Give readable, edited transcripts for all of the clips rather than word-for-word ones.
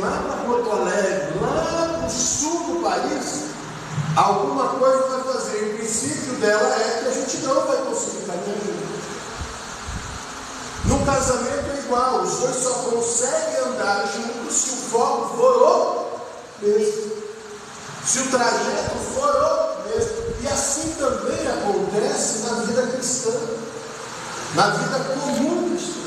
lá para Porto Alegre, lá no sul do país, alguma coisa vai fazer. E o princípio dela é que a gente não vai conseguir caminhar junto. No casamento é igual, os dois só conseguem andar juntos se o foco for o mesmo, se o trajeto for o mesmo. E assim também acontece na vida cristã, na vida comum cristã.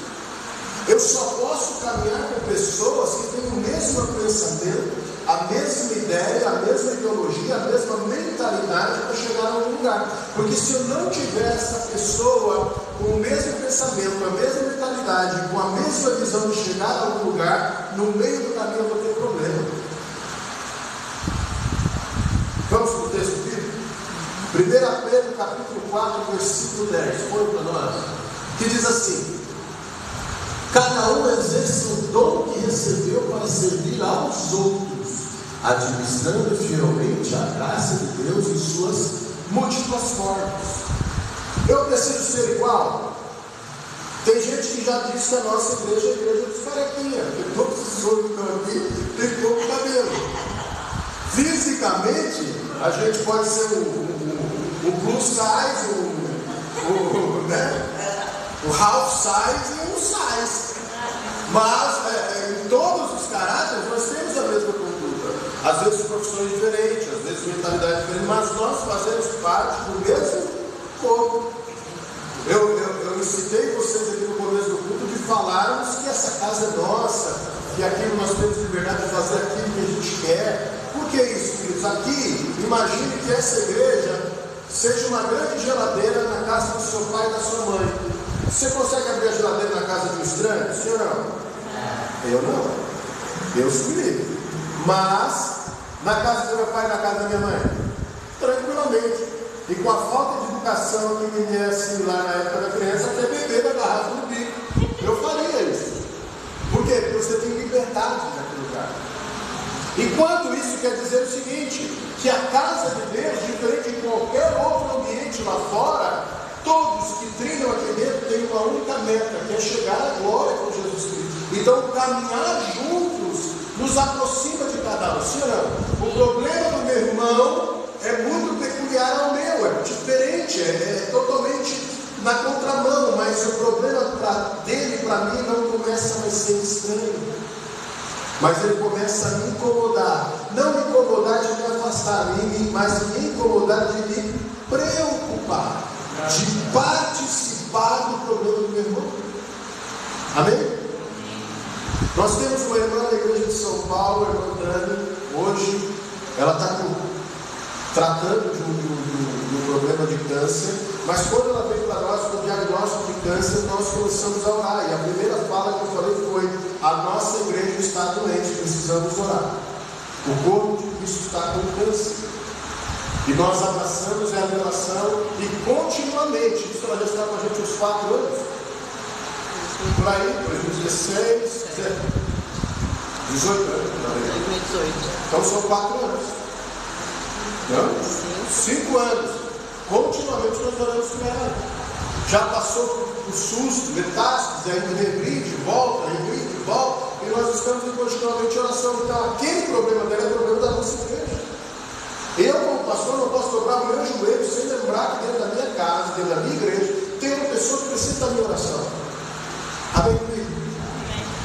Eu só posso caminhar com pessoas que têm o mesmo pensamento, a mesma ideia, a mesma ideologia, a mesma mentalidade para chegar a algum lugar. Porque se eu não tiver essa pessoa com o mesmo pensamento, a mesma mentalidade, com a mesma visão de chegar a algum lugar, no meio do caminho eu vou ter problema. Vamos para o texto bíblico? 1 Pedro capítulo 4, versículo 10. Põe para nós. Que diz assim: cada um exerce o dom que recebeu para servir aos outros, administrando fielmente a graça de Deus em suas múltiplas formas. Eu preciso ser igual? Tem gente que já disse que a nossa igreja é a igreja dos carequinhas, porque todos os outros que estão aqui têm pouco cabelo. Fisicamente, a gente pode ser o plus size, o half size e o size. Mas em todos os caráteres nós temos a mesma conduta. Às vezes profissões diferentes, às vezes mentalidade diferente, mas nós fazemos parte do mesmo corpo. Eu incitei vocês aqui no começo do culto de falarmos que essa casa é nossa, que aqui nós temos liberdade de fazer aquilo que a gente quer. Por que isso, queridos? Aqui, imagine que essa igreja seja uma grande geladeira na casa do seu pai e da sua mãe. Você consegue abrir a geladeira na casa de um estranho? Sim ou não? Eu não. Deus me livre. Mas, na casa do meu pai e na casa da minha mãe, tranquilamente. E com a falta de educação que me é similar na época da criança, até beber da garrafa do bico. Eu faria isso. Por quê? Porque você tem liberdade naquele lugar. Enquanto isso quer dizer o seguinte, que a casa de Deus, diferente de qualquer outro ambiente lá fora, todos que trilham aqui dentro têm uma única meta, que é chegar à glória com Jesus Cristo. Então, caminhar juntos nos aproxima de cada um. Sim ou não? O problema do meu irmão é muito peculiar ao meu, é diferente, é totalmente na contramão, mas o problema dele, para mim, não começa a ser estranho. Mas ele começa a me incomodar. Não me incomodar de me afastar, mas me incomodar de me preocupar, de participar do problema do meu irmão. Amém? Nós temos uma irmã da igreja de São Paulo, a irmã Dani. Hoje ela está tratando de um problema de câncer, mas quando ela veio para nós com o diagnóstico de câncer, nós começamos a orar, e a primeira fala que eu falei foi: a nossa igreja está doente, precisamos orar. O corpo de Cristo está com câncer, e nós abraçamos a revelação, e continuamente, isso ela já está com a gente uns 4 anos, por aí, 2016, 18 anos, 2018. Então são 4 anos. Não? 5 anos. Continuamente nós oramos com ela. Já passou por susto, metástase, ainda regride, volta, e nós estamos em continuamente oração. Então aquele problema dela é o problema da nossa igreja. Eu, como pastor, não posso dobrar o meu joelho sem lembrar que dentro da minha casa, dentro da minha igreja, tem uma pessoa que precisa da minha oração. Amém?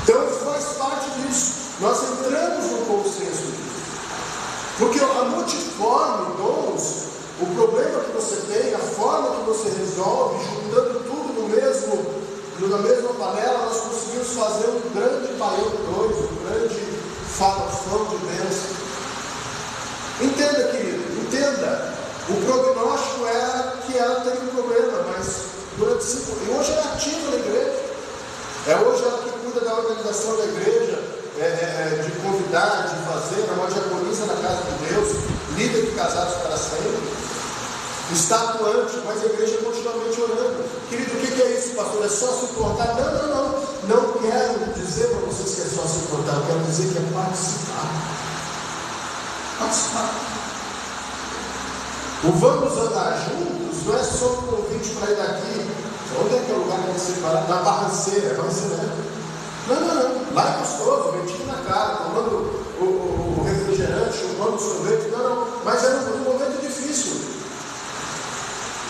Então faz parte disso. Nós entramos no consenso disso. Porque a multiforme dons, o problema que você tem, a forma que você resolve, juntando tudo na mesma panela, nós conseguimos fazer um grande paião 2, um grande farofão de bênção. Entenda, querido, entenda. O prognóstico era que ela teria um problema, mas durante 5 anos, e hoje ela é ativa na igreja. É hoje ela que cuida da organização da igreja, de convidar, de fazer, é uma diaconisa na casa de Deus, líder de casados para sempre, está atuante, mas a igreja é continuamente orando. Querido, o que é isso, pastor? É só suportar? Não quero dizer para vocês que é só suportar, eu quero dizer que é participar. O vamos andar juntos não é só um convite para ir daqui. Onde é que é o lugar que você vai? Na Barranceira, não. Lá é gostoso, ventinho na cara, tomando um sorvete, não, mas era um momento difícil,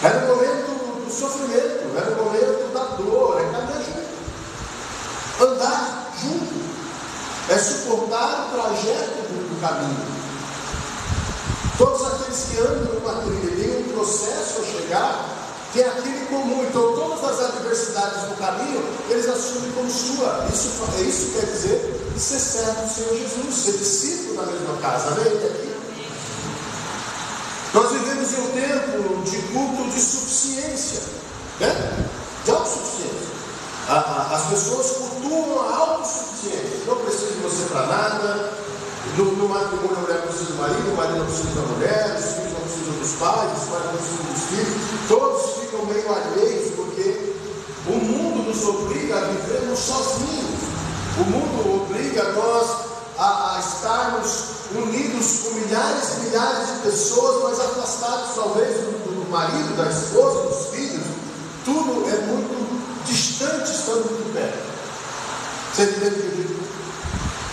era um momento do sofrimento, era um momento da dor, é caminhar junto, andar junto, é suportar o trajeto do caminho. Todos aqueles que andam numa trilha têm um processo a chegar, que é aquele comum. Então todas as adversidades do caminho, eles assumem como sua. Isso quer dizer ser servo do Senhor Jesus, ser discípulo da mesma casa. Amém? Aqui. Nós vivemos em um tempo de culto de suficiência, né? De autossuficiência. As pessoas cultuam a autossuficiência. Não precisa de você para nada. No matrimônio, a mulher precisa do marido, o marido não precisa da mulher, os filhos não precisam dos pais, os pais não precisam dos filhos. Todos ficam meio alheios, porque o mundo nos obriga a vivermos sozinhos. O mundo obriga nós a estarmos unidos com milhares e milhares de pessoas, mas afastados talvez do marido, da esposa, dos filhos. Tudo é muito distante estando muito perto. Você entende o que eu digo?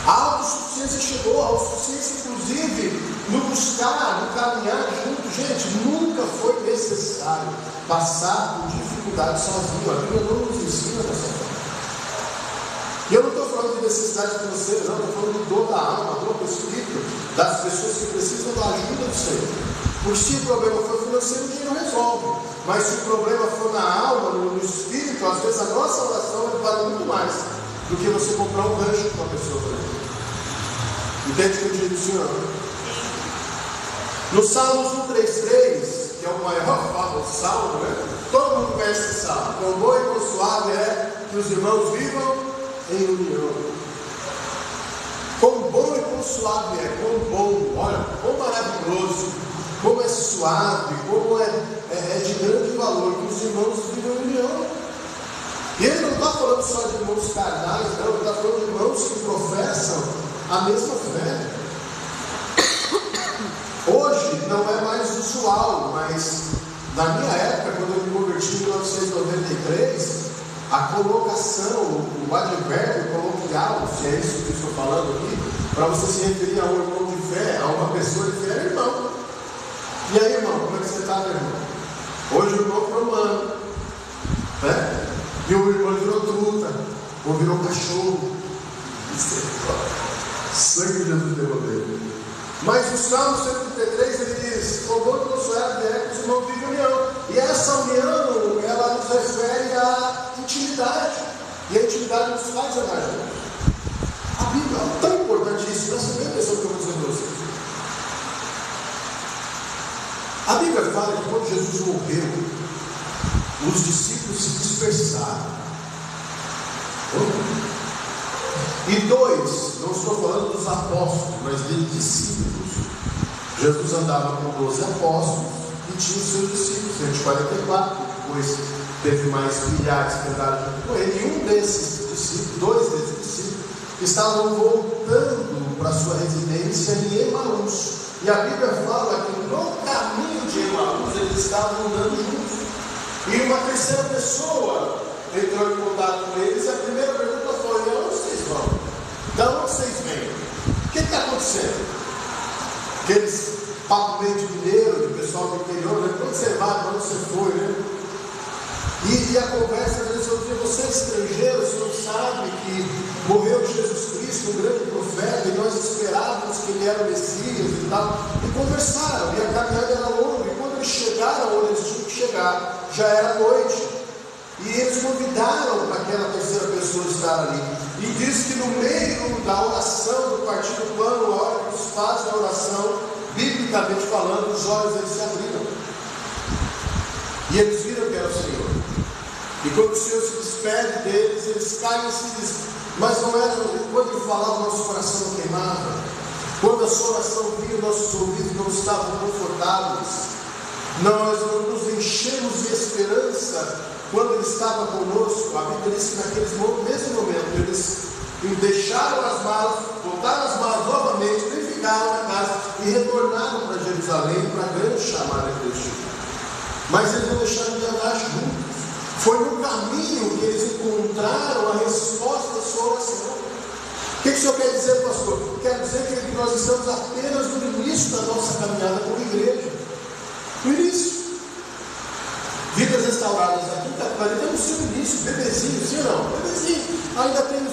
A autossuficiência chegou, a autossuficiência inclusive no buscar, no caminhar junto. Gente, nunca foi necessário passar por dificuldade sozinho. A Bíblia não nos ensina dessa forma. E eu não estou falando de necessidade financeira, não, estou falando de dor da alma, dor do espírito, das pessoas que precisam da ajuda do Senhor. Porque se o problema for financeiro, o dinheiro resolve. Mas se o problema for na alma, no espírito, às vezes a nossa oração vale muito mais do que você comprar um rancho para uma pessoa, por exemplo. Entende o que eu digo, Senhor? No Salmos 133, que é o maior salmo, né? Todo mundo conhece esse salmo. Quão bom e quão suave é que os irmãos vivam em união. Quão bom e quão suave é, quão bom, olha, quão maravilhoso, como é suave, como é de grande valor que os irmãos vivam em união. E ele não está falando só de irmãos carnais, não, ele está falando de irmãos que professam a mesma fé. Hoje não é mais usual, mas na minha época, quando eu me converti em 1993, a colocação, o advérbio coloquial, se é isso que eu estou falando aqui, para você se referir a um irmão de fé, a uma pessoa de fé, é irmão. E aí, irmão, como é que você está, meu irmão? Hoje o irmão virou humano, né? E o irmão virou truta, ou virou cachorro. Sangue de Jesus devolveu. Mas o Salmo 133 ele diz: o bom consuelo é que os irmãos vivem em união. E essa união, ela nos refere à intimidade. E a intimidade nos faz amar juntos. A Bíblia é tão importante isso, presta bem atenção que eu vou dizer para vocês. A Bíblia fala que quando Jesus morreu, os discípulos se dispersaram. E dois, não estou falando dos apóstolos, mas de discípulos. Jesus andava com 12 apóstolos e tinha os seus discípulos, 144, depois teve mais milhares que andaram junto com ele. E um desses discípulos, dois desses discípulos, estavam voltando para sua residência em Emaús. E a Bíblia fala que no caminho de Emaús eles estavam andando juntos. E uma terceira pessoa entrou em contato com eles e a primeira pergunta foi: de onde vocês vão? Da onde vocês vêm? O que está acontecendo? Aqueles papo meio de mineiro, de pessoal do interior, né? Quando você vai, para onde você foi, né? E a conversa às vezes eu dizia: você é estrangeiro, o senhor sabe que morreu Jesus Cristo, um grande profeta, e nós esperávamos que ele era o Messias e tal. E conversaram, e a caminhada era longa, e quando eles chegaram onde eles tinham que chegar, já era noite. E eles convidaram para aquela terceira pessoa estar ali. E diz que no meio da oração, do partir do pano, a hora que eles fazem a oração, biblicamente falando, os olhos eles se abriram. E eles viram que era o Senhor. E quando o Senhor se despede deles, eles caem e se dizem: mas não era quando ele falava, nosso coração não queimava. Quando a sua oração vinha, nossos ouvidos não estavam confortáveis. Nós não nos enchemos de esperança quando ele estava conosco. A Bíblia diz que naquele mesmo momento eles deixaram as malas, voltaram as malas novamente, ficaram na casa e retornaram para Jerusalém para a grande chamada de Deus. Mas eles não deixaram de andar juntos. Foi no caminho que eles encontraram a resposta da sua oração. O que o senhor quer dizer, pastor? Quer dizer que nós estamos apenas no início ali temos filme disso, bebezinho, sim ou não? Bebezinho. Ainda temos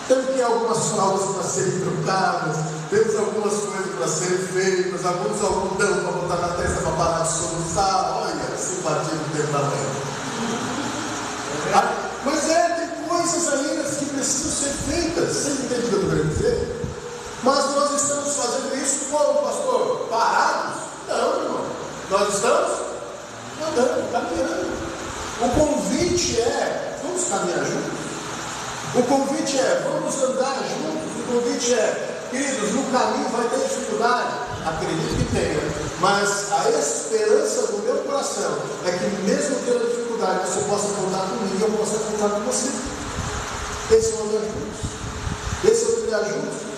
que algumas fraldas para serem trocadas, temos algumas coisas para serem feitas, alguns algodão para botar na testa para parar de soluçar. Olha, a simpatia do tempo da mãe. Mas tem coisas ainda que precisam ser feitas. Vocês entendem o que eu estou querendo dizer? Mas nós estamos fazendo isso como, pastor? Parados? Não, irmão. Nós estamos andando, caminhando. O convite é, vamos caminhar juntos? O convite é, vamos andar juntos. O convite é, queridos, no caminho vai ter dificuldade. Acredito que tenha. Mas a esperança do meu coração é que mesmo tendo dificuldade, você possa contar comigo e eu possa contar com você. Esse é o andar juntos. Esse é o trilhar juntos.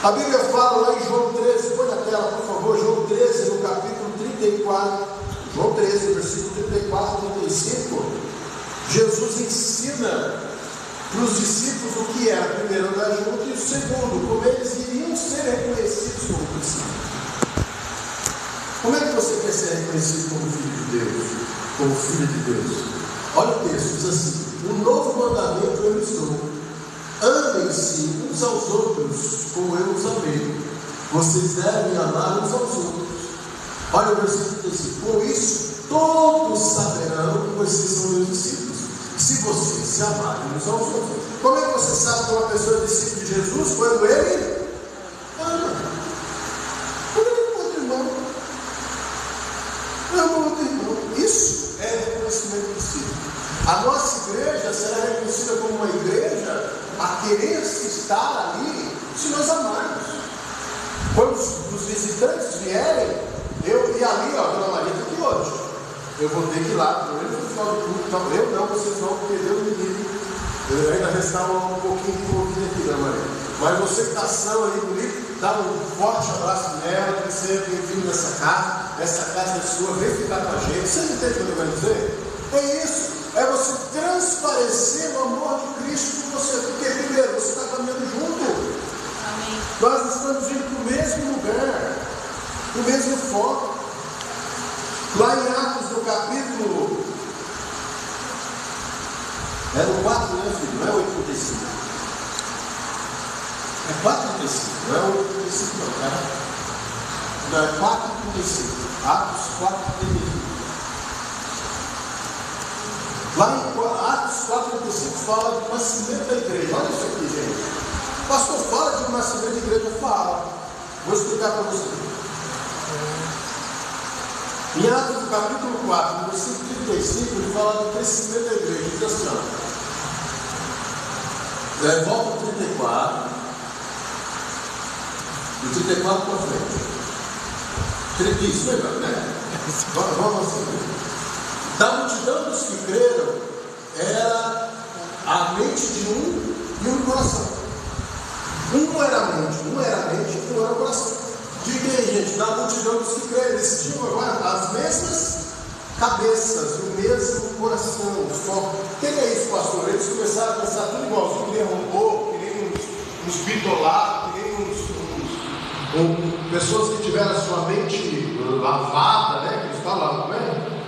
A Bíblia fala lá em João 13, põe na tela, por favor, João 13, no capítulo 34, João 13, versículo 34 e 35, Jesus ensina para os discípulos o que era, primeiro, andar junto, e o segundo, como eles iriam ser reconhecidos como discípulos. Como é que você quer ser reconhecido como filho de Deus? Como filho de Deus? Olha o texto, diz assim: um novo mandamento eu lhes dou. Amem-se uns aos outros, como eu os amei. Vocês devem amar uns aos outros. Olha o versículo 35. Com isso, todos saberão que vocês são meus discípulos, se vocês se amarem uns aos outros. Como é que você sabe que uma pessoa é discípulo de Jesus? Quando ele ama. Quando ele ama outro irmão. Ama outro irmão. Isso é reconhecimento de discípulo. A nossa igreja será reconhecida como uma igreja a querer se estar ali se nós amarmos. Quando os visitantes vierem, eu e ali, ó, a Dona Maria está aqui hoje. Eu vou ter que ir lá, pelo menos no final do culto. Então, eu não, vocês vão, porque Deus me livre. Eu ainda restava um pouquinho de envolvido aqui, Dona Maria. Mas você que está são ali bonito, dá um forte abraço nela, que você é bem-vindo nessa casa. Essa casa é sua, vem ficar com a gente. Vocês entendem o que eu quero dizer? É isso. É você transparecer o amor de Cristo com você. Porque, primeiro, você está caminhando junto. Amém. Nós estamos indo para o mesmo lugar, para o mesmo foco. Lá em Atos, no capítulo. É no 4, né, filho? Não é 8:35. É 4:35, não é 8:35, não, tá? Não, é 4:35. Atos 4:35. Lá em Atos 4:35 fala do nascimento da igreja. Olha isso aqui, gente. O pastor fala de um nascimento da igreja, fala. Vou explicar para você. Em Atos, no capítulo 4, no versículo 35, ele fala do crescimento da igreja. Diz assim, ó. Volta ao 34. Do 34 para frente. Isso, né? Vamos assim. Da multidão dos que creram, era a mente de um e um coração. Um era a mente, um era o coração. Diga aí, gente, da multidão dos que creram, eles tinham agora as mesmas cabeças, o mesmo coração, o foco. O que é isso, pastor? Eles começaram a pensar tudo igualzinho, que nem robô, que nem uns bitolados, que nem pessoas que tiveram a sua mente lavada, né? Que eles falam, como é?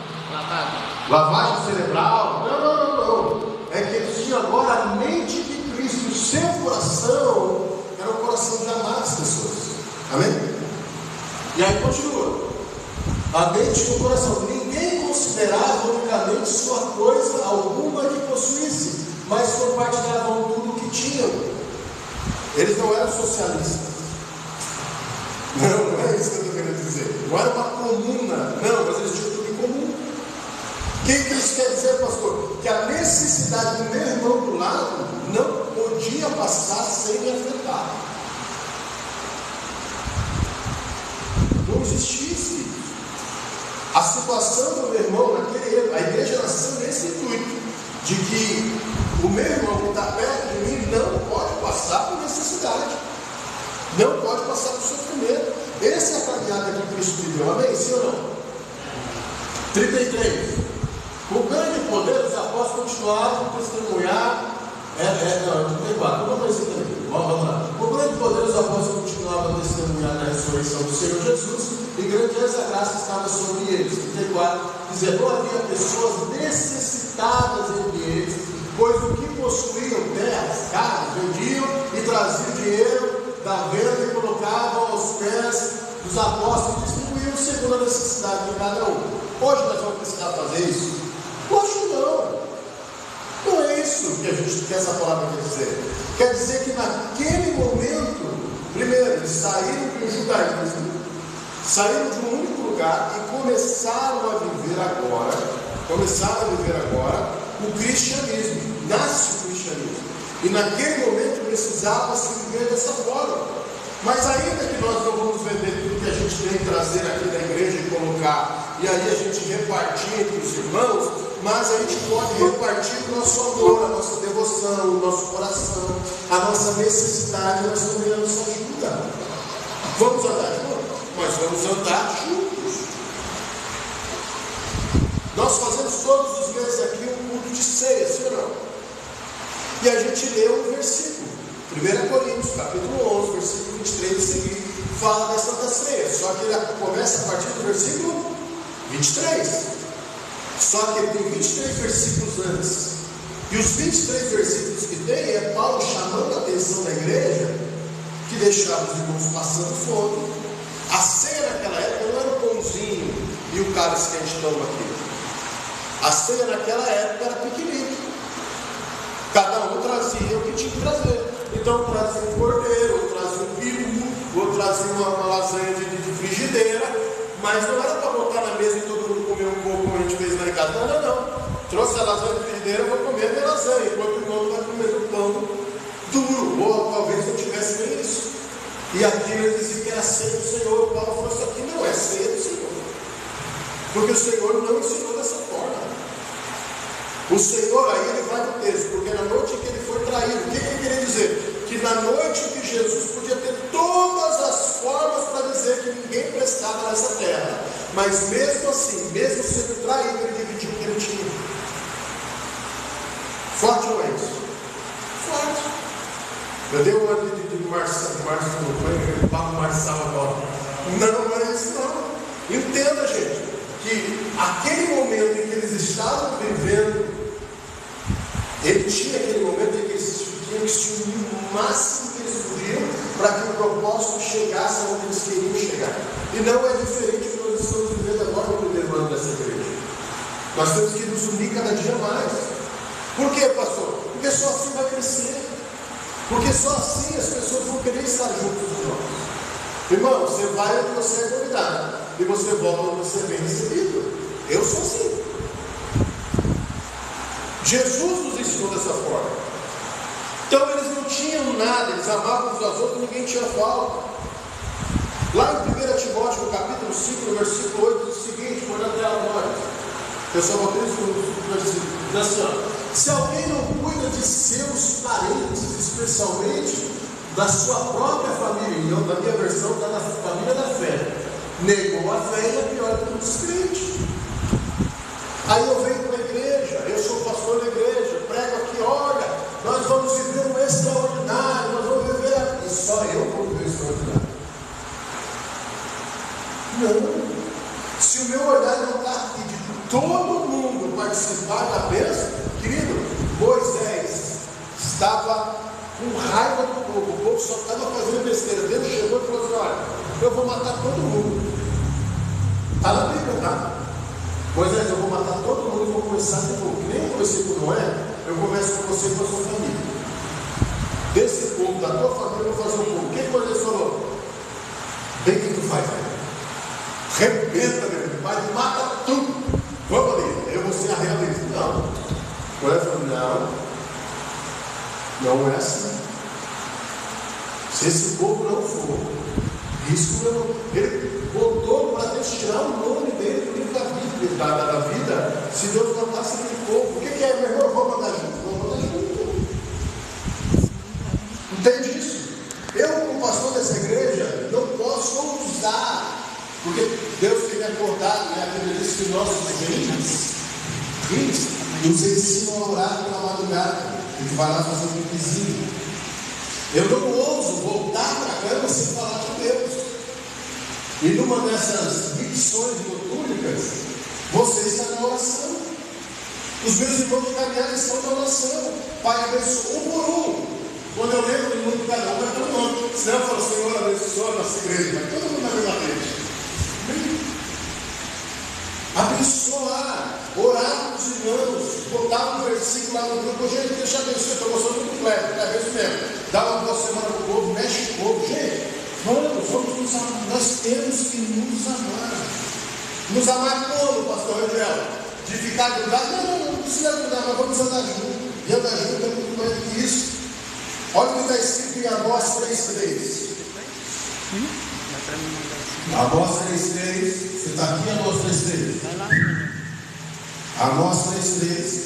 Lavagem cerebral. Não. É que eles tinham agora a mente de Cristo. O seu coração era o coração de amar as pessoas. Amém? E aí continua. A mente e o coração. Ninguém considerava unicamente sua coisa alguma que possuísse, mas compartilhavam tudo o que tinham. Eles não eram socialistas. Não é isso que eu estou querendo dizer. Não era uma comuna. Não, mas eles tinham tudo em comum. O que isso quer dizer, pastor? Que a necessidade do meu irmão do lado não podia passar sem me afetar. Não existia isso. A situação do meu irmão, a igreja nasceu nesse intuito, de que o meu irmão que está perto de mim não pode passar por necessidade, não pode passar por sofrimento. Essa é a caminhada que Cristo viveu. Amém? Sim ou não? 33. Com grande poder, os apóstolos continuavam a testemunhar. Não, 34. Vamos lá. Com grande poder, os apóstolos continuavam a testemunhar na ressurreição do Senhor Jesus, e grandiosa graça estava sobre eles. 34. Dizer, não havia pessoas necessitadas necessitadas entre eles, pois o que possuíam terras, casas, vendiam e traziam dinheiro da venda e colocavam aos pés dos apóstolos e distribuíam segundo a necessidade de cada um. Hoje nós vamos precisar fazer isso? Lógico que não. Não é isso que essa palavra quer dizer. Quer dizer que naquele momento, primeiro, eles saíram de um judaísmo, saíram de um único lugar e começaram a viver agora o cristianismo. Nasce o cristianismo. E naquele momento precisava se viver dessa forma. Mas ainda que nós não vamos vender tudo que a gente tem que trazer aqui da igreja e colocar, e aí a gente repartir entre os irmãos, mas a gente pode repartir o nosso amor, a nossa devoção, o nosso coração, a nossa necessidade, mas também a nossa ajuda. Vamos andar juntos? Mas vamos andar juntos. Nós fazemos todos os meses aqui um culto de ceia, sim ou não? E a gente lê um versículo. 1 Coríntios, capítulo 11, versículo 23 e seguinte, fala da Santa Ceia. Só que ele começa a partir do versículo 23. Só que ele tem 23 versículos antes. E os 23 versículos que tem é Paulo chamando a atenção da igreja, que deixava os irmãos passando fome. A ceia naquela época não era o pãozinho e o cálice que a gente toma aqui. A ceia naquela época era piquenique. Cada um trazia o que tinha que trazer. Então trazia um cordeiro, outro trazia um peru, outro trazia uma lasanha de frigideira, mas não era para botar na mesa e todo mundo comer um pouco como a gente fez lá em casa. Não. Trouxe a lasanha de frigideira, eu vou comer a minha lasanha, enquanto o outro vai comer um pão duro, ou talvez não tivesse nem isso. E aqui ele dizia que era ceia do Senhor. Paulo falou: isso aqui não é ceia do Senhor, porque o Senhor não ensinou dessa forma. O Senhor, aí ele vai no texto, porque na noite em que ele foi traído, o que ele queria dizer? Que na noite em que Jesus podia ter todas as formas para dizer que ninguém prestava nessa terra, mas mesmo assim, mesmo sendo traído, ele dividiu o que ele tinha. Forte ou é isso? Forte. Eu dei uma de Marçal agora. Não é isso não. Entenda, gente, que aquele momento em que eles estavam vivendo, ele tinha aquele momento em que eles tinham que se unir o máximo que eles podiam para que o propósito chegasse onde eles queriam chegar. E não é diferente do que nós estamos vivendo agora no primeiro ano dessa igreja. Nós temos que nos unir cada dia mais. Por quê, pastor? Porque só assim vai crescer. Porque só assim as pessoas vão querer estar juntos com nós. Irmão, você vai onde você é convidado e você volta onde você é bem recebido. Eu sou assim. Jesus nos ensinou dessa forma. Então eles não tinham nada, eles amavam uns aos outros, ninguém tinha falta. Lá em 1 Timóteo, no capítulo 5, no versículo 8, diz o seguinte: põe na tela agora. Eu só botei isso no versículo. Diz assim, ó: se alguém não cuida de seus parentes, especialmente da sua própria família, e eu, na minha versão, está na família da fé, negou a fé e é pior do que o descrente. Aí eu venho para a igreja, eu sou pastor da igreja, prego aqui: olha, nós vamos viver um extraordinário, nós vamos viver aqui. E só eu vou viver extraordinário. Não. Se o meu olhar não está aqui de todo mundo participar da bênção, querido, Moisés estava com raiva do povo, o povo só estava fazendo besteira. Deus chegou e falou assim: olha, eu vou matar todo mundo. Está na Bíblia, tá? Moisés, eu vou matar todo mundo e vou começar de novo. Que nem eu comecei com Noé, eu começo com você e com a sua família. Desse povo, da tua família, eu vou fazer um povo. O que Moisés falou? Bem que tu faz, velho. Rebenta, meu filho, vai, mata tudo. Vamos ali, eu vou ser a realista. Não. Moisés falou: não é assim. Se esse povo não for, risco não. Ele botou para Deus tirar o nome dele do livro da vida, se Deus matasse aquele povo. O que é, meu irmão? Vamos andar junto? Vamos andar junto. Entende isso? Eu, como pastor dessa igreja, não posso ousar, porque Deus tem me acordado, e a Bíblia diz que nossos filhos nos ensinam a orar pela madrugada. A gente vai lá fazer um piquezinho. Eu não ouso voltar para a cama sem falar de Deus. E numa dessas missões litúrgicas, você está na oração. Os meus irmãos de caminhada estão na oração. Pai, abençoa um por um. Quando eu lembro do nome de cada um, vai todo mundo. Senão eu falo, Senhor, abençoa a nossa igreja. Vai todo mundo na mesma frente. Abençoar, orar com os irmãos, botar um versículo lá no grupo. Gente, Deus te abençoe. Estou gostando do completo, é isso mesmo. Dá uma boa semana para o povo, mexe com o povo. Gente, vamos nos amar. Nós temos que nos amar. Nos amar como, pastor Angel? De ficar grudado? Não precisa grudar, mas vamos andar junto. E andar junto é muito mais do que isso. Olha o que está escrito em Amós 3:3. Amós 3:3. Você está aqui, Amós 3:3? Amós 3:3.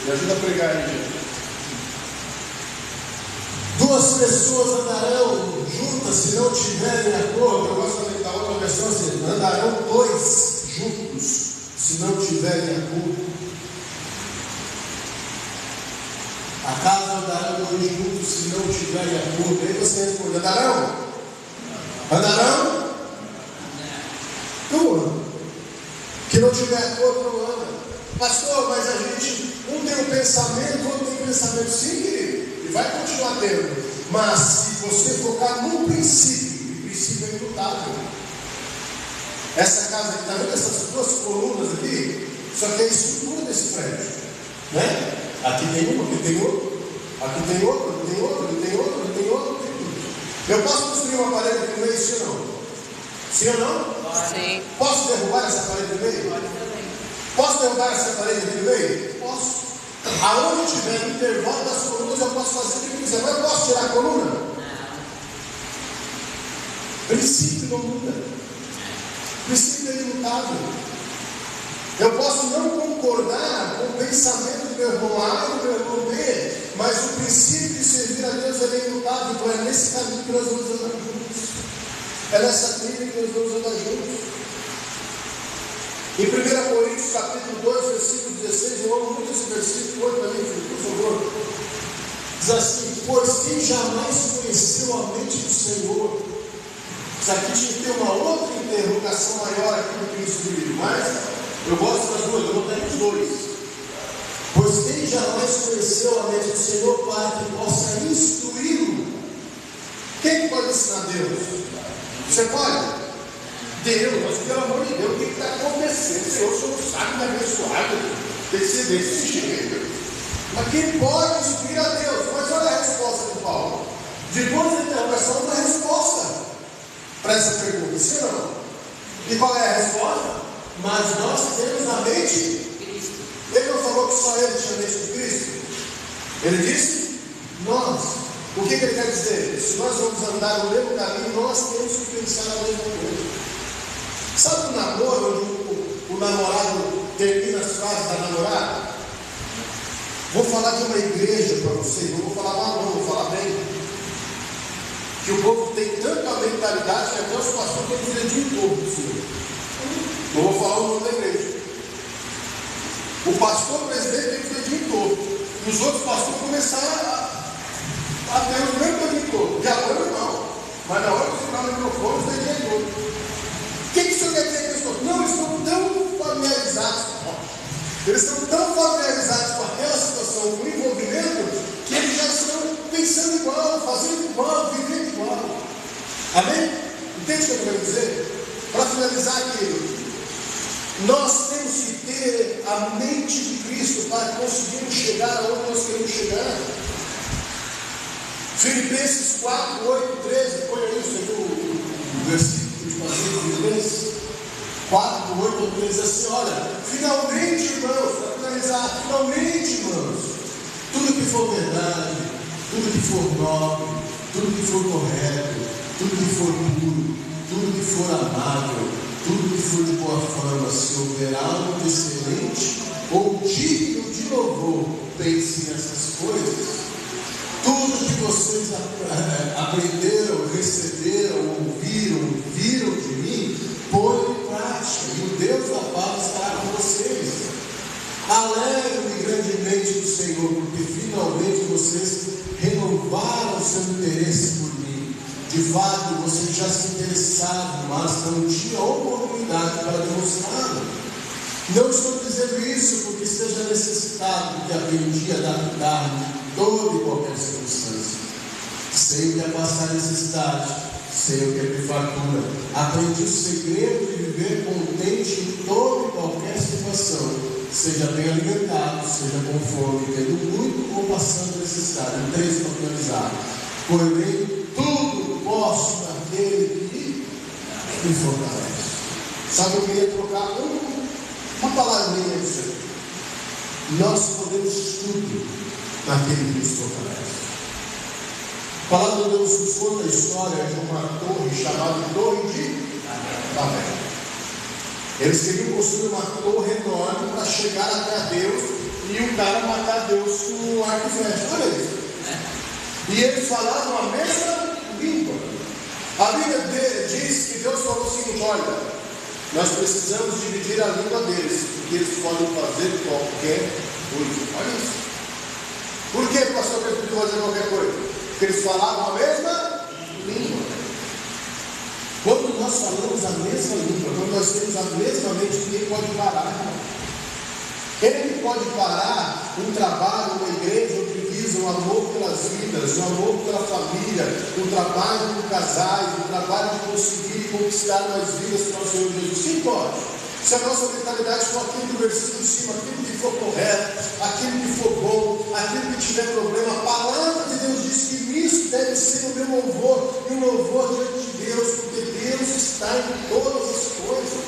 Me ajuda a pregar aí, gente. Duas pessoas andarão juntas se não tiverem acordo. Eu gosto da outra versão assim: andarão dois juntos se não tiverem acordo. Acaso andarão dois juntos se não tiverem acordo? Aí você responde: andarão? Andarão? Não anda. Que não tiver acordo, não anda. Pastor, mas a gente, um tem um pensamento, outro tem um pensamento. Sim, querido, e vai continuar tendo. Mas se você focar no princípio, o princípio é imutável. Essa casa aqui, está vendo essas duas colunas aqui? Só que é a estrutura desse prédio, né? Aqui tem uma, aqui tem outra, aqui tem outra, aqui tem outra, aqui tem outra, aqui tem outra, aqui tem outra. Eu posso construir uma parede aqui no meio, sim ou não? Sim ou não? Sim. Posso derrubar essa parede no meio? Pode também. Posso derrubar essa parede aqui no meio? Posso. Aonde tiver o intervalo das colunas, eu posso fazer o que eu quiser. Mas eu posso tirar a coluna? Não. Princípio não muda. Princípio é imutável. Eu posso não concordar com o pensamento do meu irmão A e do meu irmão B, mas o princípio de servir a Deus é imutável. Então é nesse caminho que nós vamos andar juntos. É nessa trilha que nós vamos andar juntos. Em 1 Coríntios capítulo 2, versículo 16, eu amo muito esse versículo, põe para mim, por favor. Diz assim: pois quem jamais conheceu a mente do Senhor? Isso aqui tinha que ter uma outra interrogação maior aqui do que isso livro, mas eu gosto das duas, eu vou dar os dois. Pois quem jamais conheceu a mente do Senhor para que possa instruí-lo? Quem pode ensinar Deus? Você pode? Deus, mas pelo amor de Deus, o que está acontecendo? Senhor, o Senhor sabe me abençoar, tem que ser desse jeito. Mas quem pode instruir a Deus? Mas olha a resposta de Paulo. Depois da interrogação, uma resposta para essa pergunta, sim ou não? E qual é a resposta? Mas nós temos a mente de Cristo. Ele não falou que só ele tinha a mente de Cristo? Ele disse: nós. O que ele quer dizer? Se nós vamos andar no mesmo caminho, nós temos que pensar na mesma coisa. Sabe o namoro, onde o namorado termina as frases da namorada? Vou falar de uma igreja para vocês, não vou falar mal, não, vou falar bem. Que o povo tem tanta mentalidade que até os pastores têm que dizer de novo do Senhor. Não vou falar o nome da igreja. O pastor presidente tem que dizer de novo. E os outros pastores começaram a ter o mesmo de novo. De agora não. Mas na hora de segurar o microfone, você diz de novo. O que o senhor quer dizer com isso? Não, eles estão tão familiarizados. Eles estão tão familiarizados com aquela situação, com o envolvimento, que eles já estão pensando igual, fazendo igual, vivendo igual. Amém? Entende o que eu quero dizer? Para finalizar aqui, nós temos que ter a mente de Cristo para conseguirmos chegar aonde nós queremos chegar. Filipenses 4, 8, 13, põe aí o versículo de Filipenses 4, do 8 ao 13, assim: olha, finalmente, irmãos, para finalizar, finalmente, irmãos, tudo que for verdade, tudo que for nobre, tudo que for correto, tudo que for puro, tudo que for amável, tudo que for de boa fama, se houver algo de excelente ou digno de louvor, pense nessas coisas. Tudo que vocês aprenderam, receberam, ouviram, viram de mim, põe em prática, e o Deus da paz estará com vocês. Alegro-me grandemente do Senhor, porque finalmente vocês renovaram seu interesse por mim. De fato, vocês já se interessavam, mas não tinham oportunidade para demonstrá-lo. Não estou dizendo isso porque esteja necessitado, porque aprendi a adaptar-me em toda e qualquer circunstância. Sei o que é passar necessidade, sei o que é ter fartura. Aprendi o segredo de viver contente em toda e qualquer situação, seja bem alimentado, seja com fome, tendo muito ou passando necessidade. Em 3 para finalizar. Porém, tudo posso naquele que me fortalece. Sabe, eu queria trocar uma palavrinha disso. Nós podemos tudo naquele que nos fortalece. A palavra de Deus nos conta a história de uma torre chamada Torre de Babel. Eles queriam construir uma torre enorme para chegar até Deus e o cara matar Deus com um arco e flecha. Olha isso. E eles falavam a mesma língua. A Bíblia diz que Deus falou o seguinte: olha, nós precisamos dividir a língua deles, porque eles podem fazer qualquer coisa. Olha isso. Por que, pastor, que eles podiam fazer qualquer coisa? Porque eles falavam a mesma língua. Quando nós falamos a mesma língua, quando nós temos a mesma mente, ninguém pode parar. Quem é que pode parar um trabalho, uma igreja onde visa o amor pelas vidas, o amor pela família, o trabalho com casais, o trabalho de conseguir conquistar mais vidas para o Senhor Jesus? Quem pode? Se a nossa mentalidade for aquilo do versículo de cima, aquilo que for correto, aquilo que for bom, aquilo que tiver problema, a palavra de Deus diz que isso deve ser o meu louvor, e o louvor diante de Deus, porque Deus está em todas as coisas.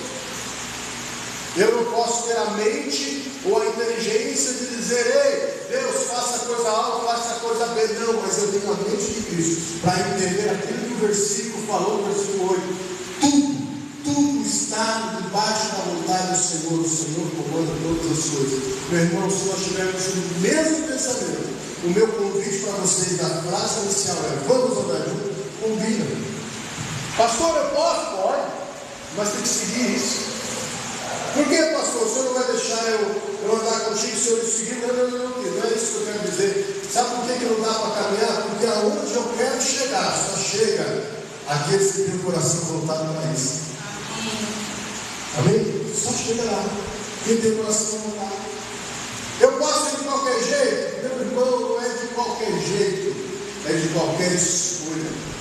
Eu não posso ter a mente ou a inteligência de dizer: ei, Deus, faça coisa A ou faça coisa B. Não, mas eu tenho a mente de Cristo para entender aquilo que o versículo falou no versículo 8. Tudo está debaixo da vontade do Senhor. O Senhor comanda todas as coisas. Meu irmão, se nós tivermos o mesmo pensamento, o meu convite para vocês da frase inicial é: vamos andar juntos? Combina. Pastor, eu posso? Pode, mas tem que seguir isso. Por que, pastor? O senhor não vai deixar eu andar contigo se eu não seguir? Não é isso que eu quero dizer. Sabe por que não dá para caminhar? Porque aonde eu quero chegar, só chega aqueles que têm o coração voltado para isso. Amém? Só chega lá. Quem tem o coração voltado. Eu posso ir de qualquer jeito? Meu irmão, não é de qualquer jeito, é de qualquer escolha.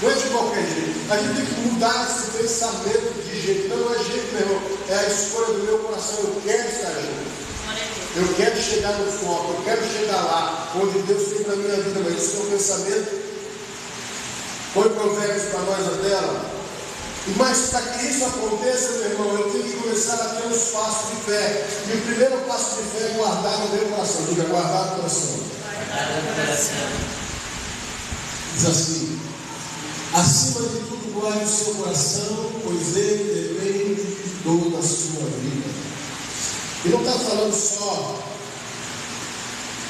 Não é de qualquer jeito. A gente tem que mudar esse pensamento de jeito. Não é jeito, meu irmão. É a escolha do meu coração. Eu quero estar junto. Eu quero chegar no foco. Eu quero chegar lá onde Deus tem para a minha vida. Mas esse é o pensamento. Põe Provérbios para nós na tela. Mas para que isso aconteça, meu irmão, eu tenho que começar a ter uns passos de fé. E o primeiro passo de fé é guardar no meu coração. Diga, guardar no coração. Guardar no coração. Diz assim: acima de tudo, guarde o seu coração, pois ele depende de toda a sua vida. E não está falando só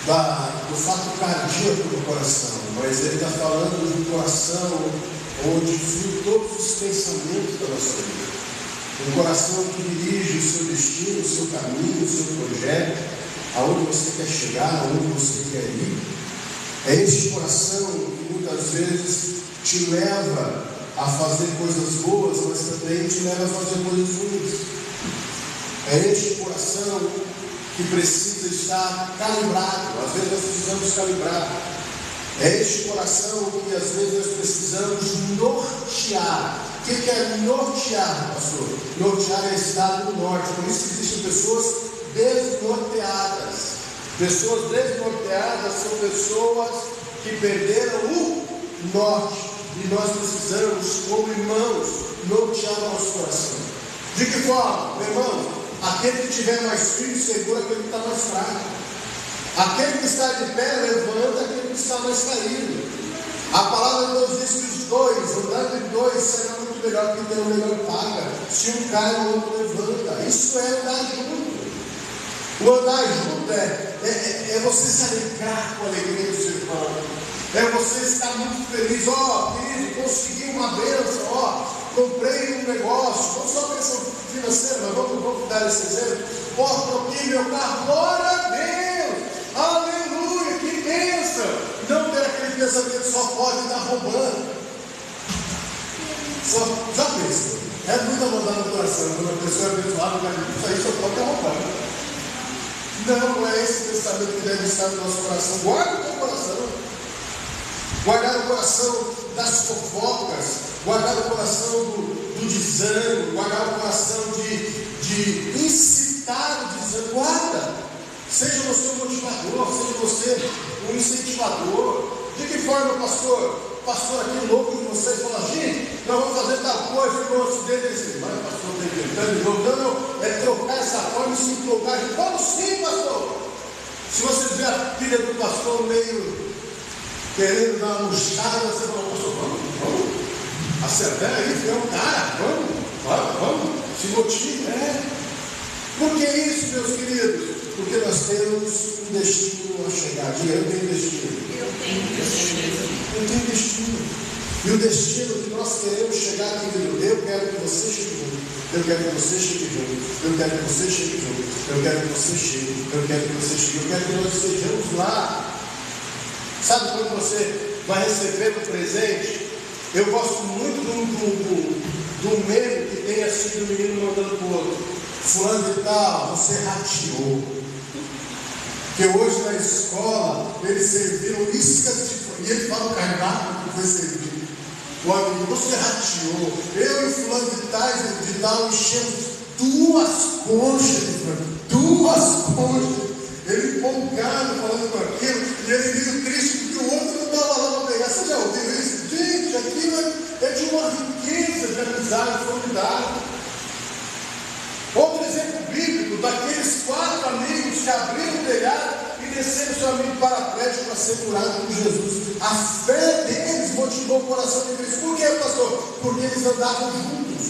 do fato cardíaco do coração, mas ele está falando de um coração onde fluem todos os pensamentos da nossa vida. Um coração que dirige o seu destino, o seu caminho, o seu projeto, aonde você quer chegar, aonde você quer ir. É este coração que muitas vezes te leva a fazer coisas boas, mas também te leva a fazer coisas ruins. É este coração que precisa estar calibrado. Às vezes nós precisamos calibrar. É este coração que às vezes nós precisamos nortear. O que é nortear, pastor? Nortear é estado do norte. Por isso existem pessoas desnorteadas. Pessoas desnorteadas são pessoas que perderam o norte. E nós precisamos, como irmãos, nortear o nosso coração. De que forma, meu irmão? Aquele que tiver mais firme, segura aquele que está mais fraco. Aquele que está de pé, levanta aquele que está mais caído. A palavra de Deus diz que os dois, andando em dois, será muito melhor, porque tem o melhor paga. Se um cai, o outro levanta. Isso é andar junto. O andar junto é você se alegrar com a alegria do seu irmão. É você estar muito feliz. Querido, consegui uma bênção. Comprei um negócio. Não só bênção financeira, mas vamos dar esse exemplo. Troquei meu carro. Glória a Deus! Aleluia! Que bênção! Não ter aquele pensamento só pode estar roubando. Já pensa? É muita vontade no coração. Quando a pessoa é abençoada, isso aí só toca a vontade. Não é esse pensamento que deve estar no nosso coração. Guarda o teu coração. Guardar o coração das fofocas. Guardar o coração do desânimo. Guardar o coração de incitar o desânimo. Guarda. Seja você um motivador. Seja você um incentivador. De que forma, pastor? Pastor aqui louco de vocês fala, gente, nós vamos fazer tal coisa, e o nosso dedo desse, mas o pastor está inventando de novo. Não, é trocar essa forma e se empolgar. Vamos sim, pastor. Se você vê a filha do pastor meio querendo dar uma murchada, você fala, pastor, vamos. Acertar aí, é um cara, vamos. Se motive, Por que isso, meus queridos? Porque nós temos um destino a chegar. Diga, eu tenho destino. Eu tenho destino. E o destino que nós queremos chegar aqui, eu quero que você chegue junto. Eu quero que você chegue junto. Eu quero que você chegue junto. Eu quero que você chegue. Eu quero que você chegue. Eu quero que nós estejamos lá. Sabe quando você vai receber um presente? Eu gosto muito do meme que tem assim do menino mandando para o outro. Fulano e tal, você rateou. Que hoje na escola eles serviram iscas de frango. E ele fala o cardápio que foi servido. O amigo, você rateou. Eu e fulano de tal enchemos 2 conchas de frango. 2 conchas. Ele empolgado falando com aquilo. E ele meio triste porque o outro não estava lá para pegar. Você já ouviu isso? Gente, aquilo é de uma riqueza de amizade formidável. Outro exemplo bíblico, daqueles 4 amigos que abriram o telhado e desceram seu amigo paraplégico para ser curado por Jesus. A fé deles motivou o coração de Cristo. Por quê, pastor? Porque eles andavam juntos.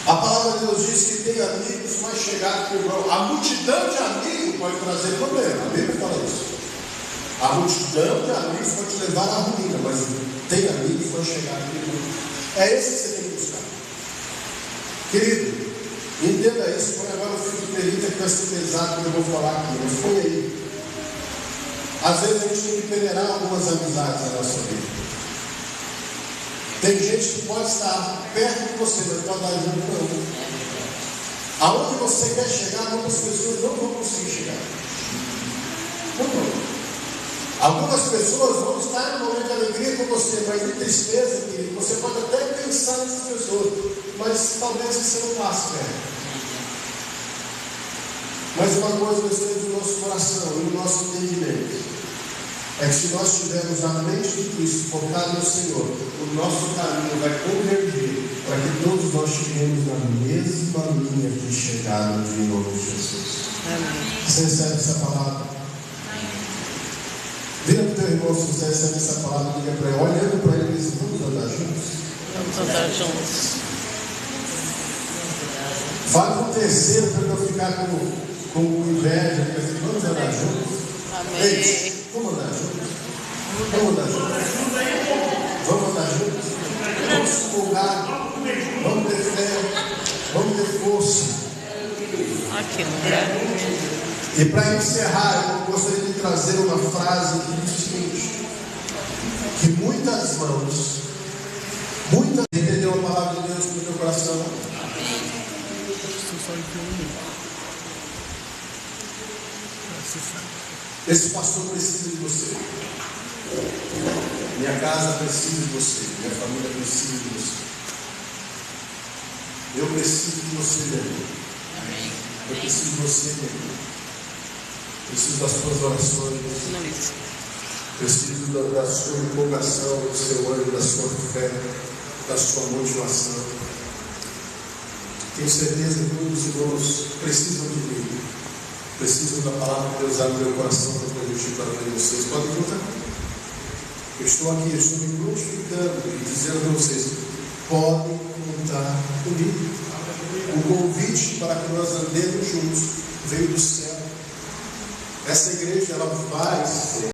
A palavra de Deus diz que tem amigos mais chegados que o irmão. A multidão de amigos pode trazer problema. A Bíblia fala isso. A multidão de amigos pode te levar à ruína, mas tem amigos mais chegados que o irmão. É esse que você tem que buscar. Querido, entenda isso. Põe agora o fio de perita que vai ser pesado que eu vou falar aqui. Mas põe aí. Às vezes a gente tem que peneirar algumas amizades na nossa vida. Tem gente que pode estar perto de você, mas pode dar junto não. Aonde você quer chegar, outras pessoas não vão conseguir chegar. Não. Algumas pessoas vão estar no momento de alegria com você, mas de tristeza, querido. Você pode até pensar nessas pessoas, mas talvez você não passe perto. Mas uma coisa nós temos no nosso coração e no nosso entendimento é que se nós estivermos a mente de Cristo focado no Senhor, o nosso caminho vai convergir para que todos nós cheguemos na mesma linha de chegada de nome de Jesus. Amém. Você recebe essa palavra? Vira para o teu irmão, se você recebe essa palavra, diga para ele, olhando para ele e diz, vamos andar juntos? Vamos andar juntos. Fala para o terceiro para não ficar com inveja, vamos andar juntos? Amém. Ei, vamos andar juntos? Vamos andar juntos? Vamos andar juntos? Vamos se empolgar, vamos ter fé, vamos ter força. Aqui não é. E para encerrar, eu gostaria de trazer uma frase que diz o seguinte: que muitas mãos, entendeu a palavra de Deus no meu coração? Esse pastor precisa de você. Minha casa precisa de você. Minha família precisa de você. Eu preciso de você, meu irmão. Eu preciso de você, meu irmão. Preciso das suas orações. Preciso da sua empolgação, do seu ânimo, da sua fé, da sua motivação. Tenho certeza que todos os irmãos precisam de mim. Precisam da palavra de Deus no meu coração para transmitir para vocês. Podem contar comigo. Eu estou aqui, eu estou me prontificando e dizendo para vocês: podem contar comigo. O convite para que nós andemos juntos veio do céu. Essa igreja, ela vai ser